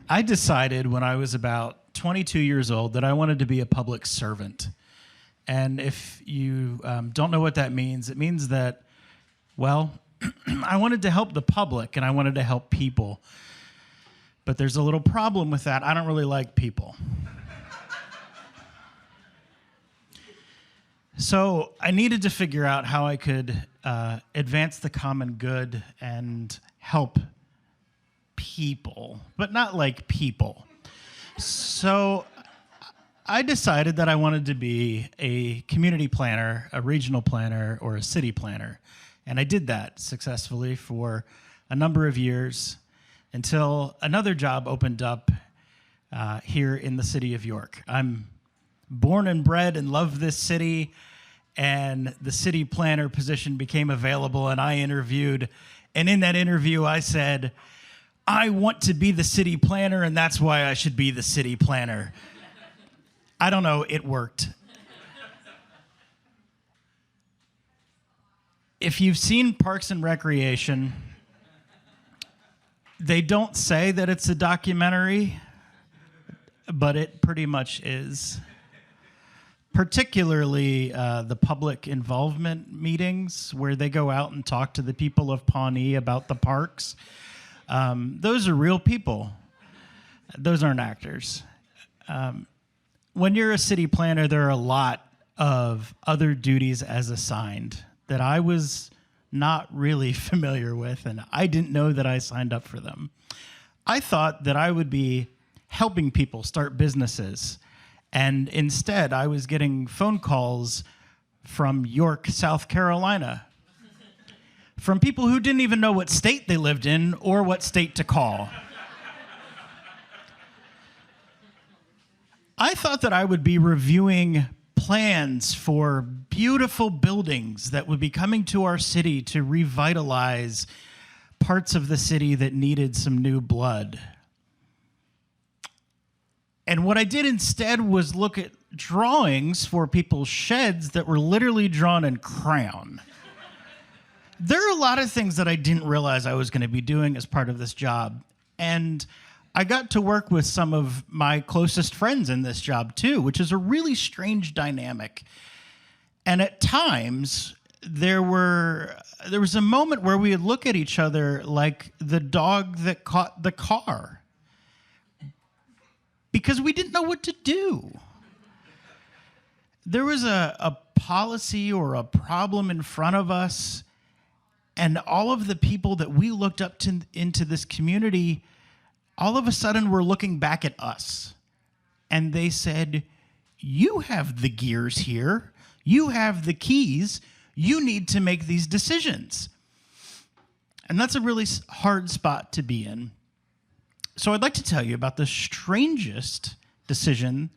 I decided when I was about 22 years old that I wanted to be a public servant. And if you don't know what that means, it means that, well, I wanted to help the public and I wanted to help people. But there's a little problem with that. I don't really like people. So I needed to figure out how I could advance the common good and help people, but not like people. So I decided that I wanted to be a community planner, a regional planner, or a city planner. And I did that successfully for a number of years until another job opened up here in the city of York. I'm born and bred and love this city, and the city planner position became available, and I interviewed. And in that interview, I said, I want to be the city planner, and that's why I should be the city planner. I don't know, it worked. If you've seen Parks and Recreation, they don't say that it's a documentary, but it pretty much is. Particularly the public involvement meetings where they go out and talk to the people of Pawnee about the parks. Those are real people. Those aren't actors. When you're a city planner, there are a lot of other duties as assigned that I was not really familiar with, and I didn't know that I signed up for them. I thought that I would be helping people start businesses, and instead I was getting phone calls from York, South Carolina, from people who didn't even know what state they lived in or what state to call. I thought that I would be reviewing plans for beautiful buildings that would be coming to our city to revitalize parts of the city that needed some new blood. And what I did instead was look at drawings for people's sheds that were literally drawn in crayon. There are a lot of things that I didn't realize I was going to be doing as part of this job. And I got to work with some of my closest friends in this job too, which is a really strange dynamic. And at times, there was a moment where we would look at each other like the dog that caught the car, because we didn't know what to do. There was a policy or a problem in front of us, and all of the people that we looked up to into this community, all of a sudden were looking back at us. And they said, you have the gears here. You have the keys. You need to make these decisions. And that's a really hard spot to be in. So I'd like to tell you about the strangest decision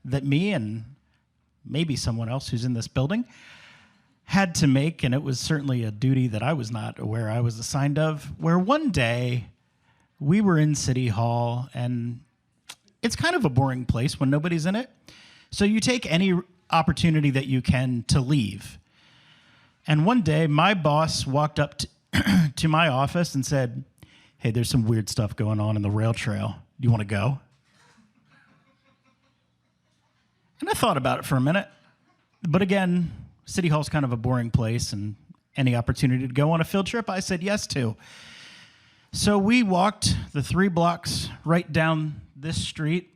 that me and maybe someone else who's in this building had to make, and it was certainly a duty that I was not aware I was assigned of, where one day we were in City Hall, and it's kind of a boring place when nobody's in it. So you take any opportunity that you can to leave. And one day, my boss walked up to my office and said, hey, there's some weird stuff going on in the rail trail. Do you want to go? And I thought about it for a minute. But again, City Hall's kind of a boring place, and any opportunity to go on a field trip, I said yes to. So we walked the 3 blocks right down this street.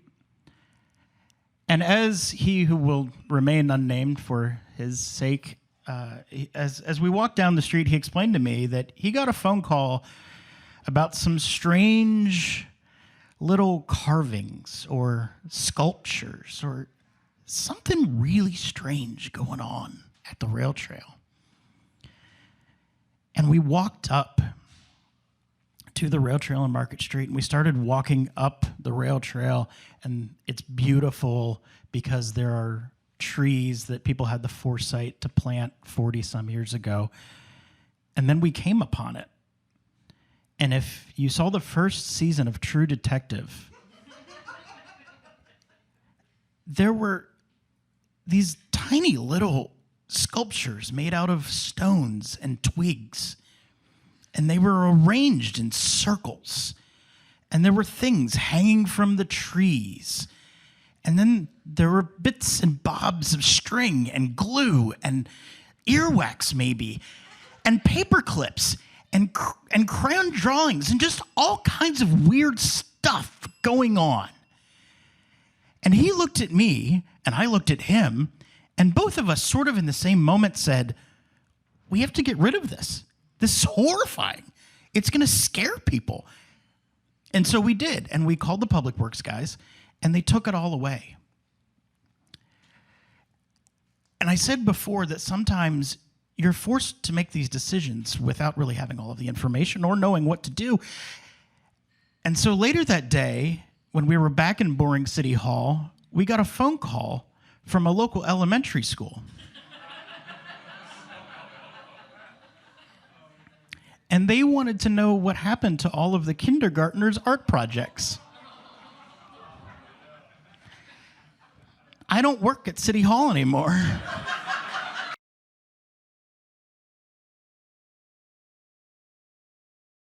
And as he who will remain unnamed for his sake, as we walked down the street, he explained to me that he got a phone call about some strange little carvings or sculptures or something really strange going on at the rail trail. And we walked up to the rail trail on Market Street, and we started walking up the rail trail, and it's beautiful because there are trees that people had the foresight to plant 40-some years ago. And then we came upon it. And if you saw the first season of True Detective, there were these tiny little sculptures made out of stones and twigs, and they were arranged in circles. and there were things hanging from the trees. And then there were bits and bobs of string and glue and earwax maybe, and paper clips and crayon drawings and just all kinds of weird stuff going on. And he looked at me and I looked at him, and both of us sort of in the same moment said, we have to get rid of this. This is horrifying. It's going to scare people. And so we did, and we called the public works guys, and they took it all away. And I said before that sometimes you're forced to make these decisions without really having all of the information or knowing what to do. And so later that day, when we were back in boring City Hall, we got a phone call from a local elementary school. And they wanted to know what happened to all of the kindergartners' art projects. I don't work at City Hall anymore.